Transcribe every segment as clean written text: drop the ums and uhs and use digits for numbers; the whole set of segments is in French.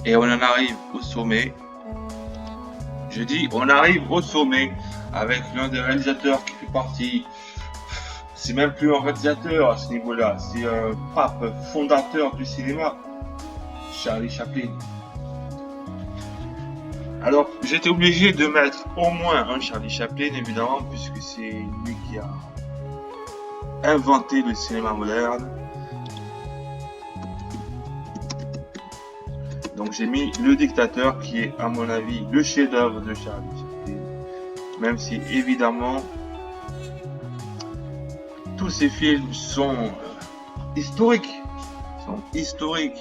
Et on en arrive au sommet. Je dis, on arrive au sommet avec l'un des réalisateurs qui fait partie. C'est même plus un réalisateur à ce niveau-là, c'est un pape fondateur du cinéma, Charlie Chaplin. Alors, j'étais obligé de mettre au moins un Charlie Chaplin, évidemment, puisque c'est lui qui a inventé le cinéma moderne. Donc j'ai mis Le Dictateur, qui est à mon avis le chef-d'œuvre de Charlie Chaplin. Même si évidemment tous ces films sont historiques. Sont historiques.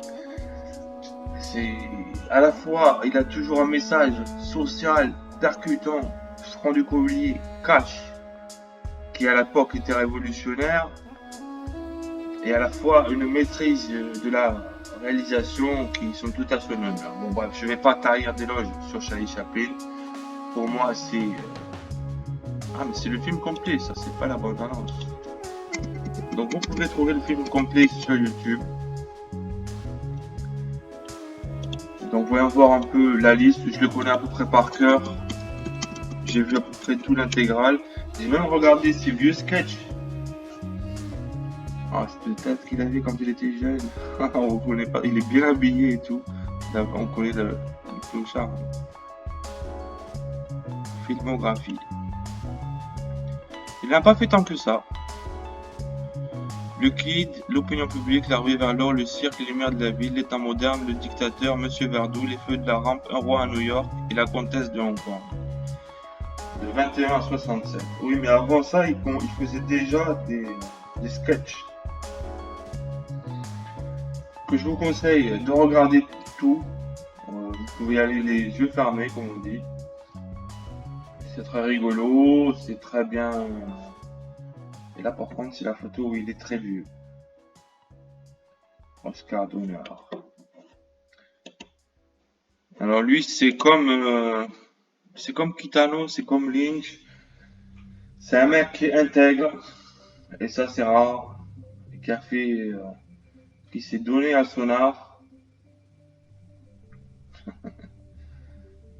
C'est à la fois, il a toujours un message social percutant, franc du collier, cash, qui à l'époque était révolutionnaire, et à la fois une maîtrise de la réalisation qui sont tout à son honneur. Bon bref, je vais pas tarir d'éloges sur Charlie Chaplin. Pour moi, c'est ah mais c'est le film complet, ça c'est pas la bande annonce. Donc vous pouvez trouver le film complet sur YouTube. Donc voyons voir un peu la liste, je le connais à peu près par cœur. J'ai vu à peu près tout l'intégral. J'ai même regardé ses vieux sketchs. Ah, c'était peut-être qu'il avait quand il était jeune. On connaît pas. Il est bien habillé et tout. On connaît le clochard. Filmographie. Il n'a pas fait tant que ça. Le Kid, l'opinion publique, l'arrivée vers l'or, le cirque, les lumières de la ville, l'état moderne, le dictateur, Monsieur Verdoux, les feux de la rampe, un roi à New York et la comtesse de Hong Kong. De 21 à 67. Oui, mais avant ça, il faisait déjà des sketchs. Que je vous conseille de regarder tout. Vous pouvez y aller les yeux fermés, comme on dit. C'est très rigolo, c'est très bien. Et là, par contre, c'est la photo où il est très vieux. Oscar d'honneur. Alors lui, c'est comme Kitano, c'est comme Lynch. C'est un mec qui est intègre, et ça c'est rare, et qui a fait, qui s'est donné à son art.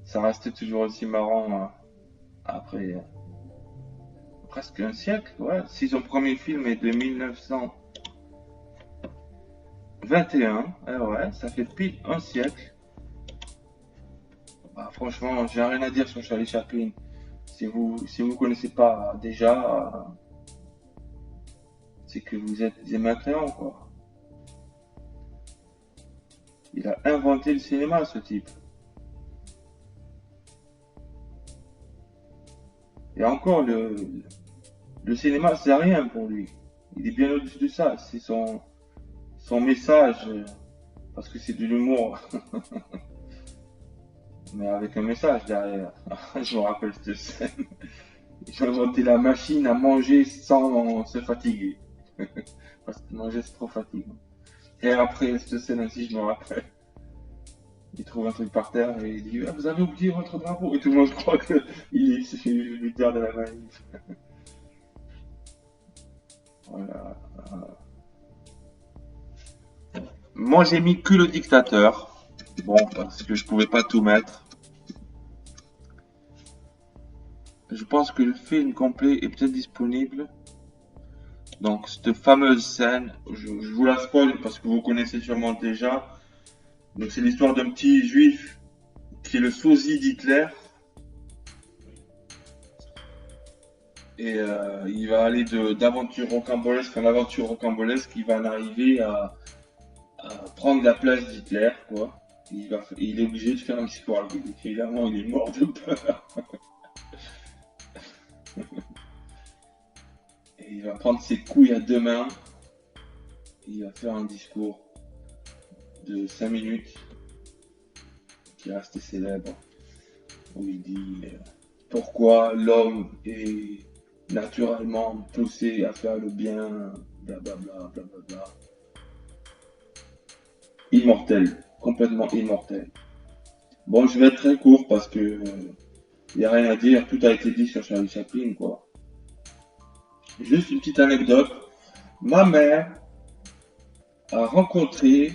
Ça reste toujours aussi marrant après presque un siècle, ouais. Si son premier film est de 1921, ouais, ça fait pile un siècle. Bah, franchement, j'ai rien à dire sur Charlie Chaplin. Si vous connaissez pas déjà, c'est que vous êtes des maintenant, quoi. Il a inventé le cinéma, ce type. Et encore, le cinéma, c'est rien pour lui. Il est bien au-dessus de ça. C'est son message, parce que c'est de l'humour, mais avec un message derrière. Je me rappelle cette scène. Ils ont inventé la machine à manger sans se fatiguer. Parce que manger, c'est trop fatigant. Et après cette scène aussi, je me rappelle. Il trouve un truc par terre et il dit ah, vous avez oublié votre drapeau. Et tout le monde croit qu'il est le leader de la manif. Voilà. Moi, j'ai mis que le dictateur. Bon, parce que je pouvais pas tout mettre. Je pense que le film complet est peut-être disponible. Donc, cette fameuse scène, je vous la spoil parce que vous connaissez sûrement déjà. Donc, c'est l'histoire d'un petit juif qui est le sosie d'Hitler. Et il va aller d'aventure rocambolesque en aventure rocambolesque. Il va en arriver à prendre la place d'Hitler, quoi. Il est obligé de faire un discours à lui. Évidemment, il est mort de peur. Et il va prendre ses couilles à deux mains. Et il va faire un discours de 5 minutes qui est resté célèbre. Où il dit pourquoi l'homme est naturellement poussé à faire le bien, blablabla, blablabla. Immortel, complètement immortel. Bon, je vais être très court parce que y a rien à dire, tout a été dit sur Charlie Chaplin, quoi. Juste une petite anecdote. Ma mère a rencontré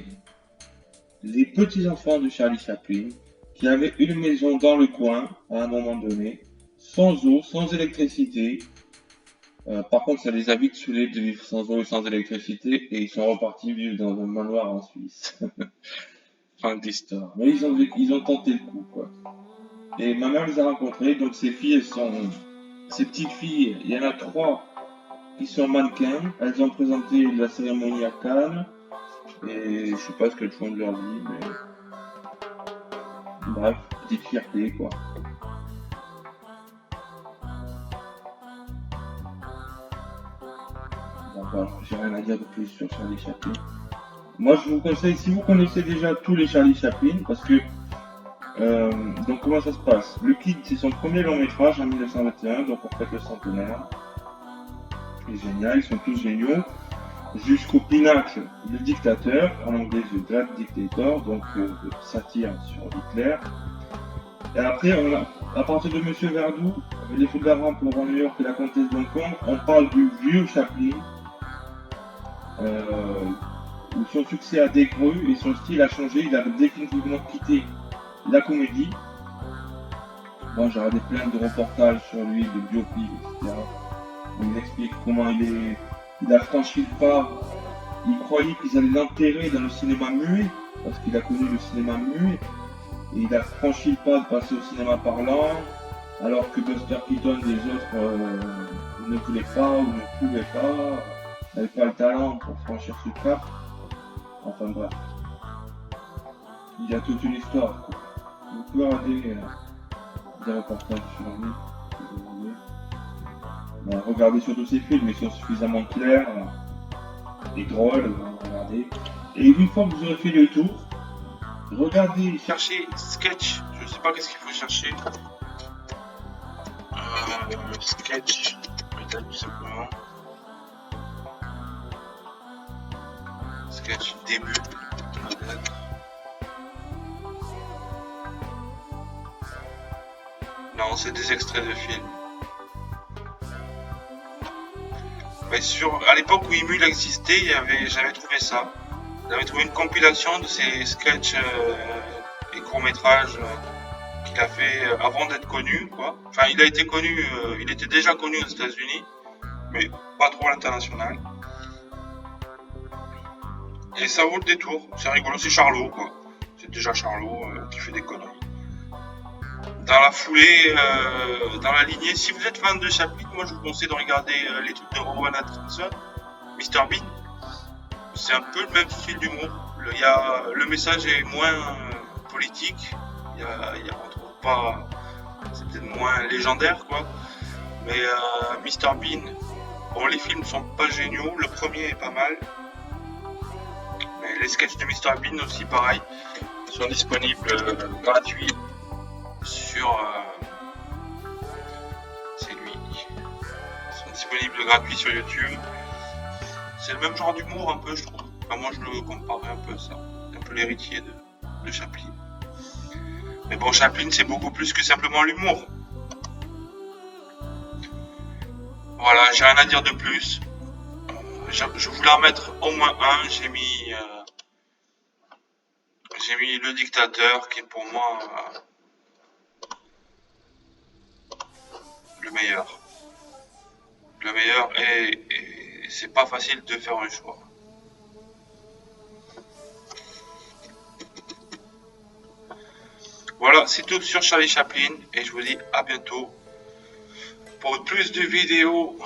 les petits-enfants de Charlie Chaplin qui avaient une maison dans le coin à un moment donné, sans eau, sans électricité. Par contre, ça les a vite saoulés de vivre sans eau et sans électricité et ils sont repartis vivre dans un manoir en Suisse. Fin d'histoire. Mais ils ont tenté le coup, quoi. Et ma mère les a rencontrés, donc ces filles, ces petites filles, il y en a trois qui sont mannequins. Elles ont présenté la cérémonie à Cannes. Et je sais pas ce qu'elles font de leur vie, mais bref, petite fierté, quoi. Bon, voilà, j'ai rien à dire de plus sur Charlie Chaplin. Moi, je vous conseille, si vous connaissez déjà tous les Charlie Chaplin, parce que donc comment ça se passe? Le Kid, c'est son premier long métrage en 1921, donc on fait le centenaire. C'est génial, ils sont tous géniaux. Jusqu'au pinacle, le dictateur, en anglais The Great Dictator, donc satire sur Hitler. Et après, à partir de Monsieur Verdoux, les feux de la rampe pour New York et la comtesse d'Hong Kong, on parle du vieux Chaplin, où son succès a décru et son style a changé. Il a définitivement quitté la comédie. Bon, j'ai regardé plein de reportages sur lui, de biopics, etc. On il explique comment il a franchi le pas. Il croyait qu'ils allaient l'enterrer dans le cinéma muet, parce qu'il a connu le cinéma muet. Et il a franchi le pas de passer au cinéma parlant, alors que Buster Keaton et les autres ne voulaient pas ou ne pouvaient pas, n'avaient pas le talent pour franchir ce cap. Enfin bref. Il y a toute une histoire, quoi. Vous pouvez regarder des reportages sur lui, si vous voulez. Ben, regardez surtout ces films, ils sont suffisamment clairs et drôles, regardez. Et une fois que vous aurez fait le tour, regardez, cherchez sketch, je sais pas qu'est-ce qu'il faut chercher. Sketch, peut-être tout simplement. Sketch début, peut-être. Non, c'est des extraits de films. Mais à l'époque où Emule existait, j'avais trouvé ça. J'avais trouvé une compilation de ces sketchs et courts-métrages qu'il a fait avant d'être connu, quoi. Enfin, il a été connu, il était déjà connu aux États-Unis, mais pas trop à l'international. Et ça vaut le détour, c'est rigolo, c'est Charlot, quoi. C'est déjà Charlot qui fait des conneries. Dans la foulée, dans la lignée, si vous êtes fan de Chaplin, moi je vous conseille de regarder les trucs de Rowan Atkinson, Mr Bean. C'est un peu le même style d'humour. Le message est moins politique, on trouve pas, c'est peut-être moins légendaire, quoi. Mais Mr Bean, bon, les films sont pas géniaux, le premier est pas mal. Mais les sketchs de Mr Bean aussi, pareil, sont disponibles gratuits sur... c'est lui. Ils sont disponibles gratuits sur YouTube. C'est le même genre d'humour un peu, je trouve. Enfin, moi je le comparais un peu à ça. Un peu l'héritier de Chaplin. Mais bon, Chaplin c'est beaucoup plus que simplement l'humour. Voilà, j'ai rien à dire de plus. Je voulais en mettre au moins un. J'ai mis Le Dictateur qui est pour moi le meilleur. Le meilleur et c'est pas facile de faire un choix. Voilà, c'est tout sur Charlie Chaplin et je vous dis à bientôt pour plus de vidéos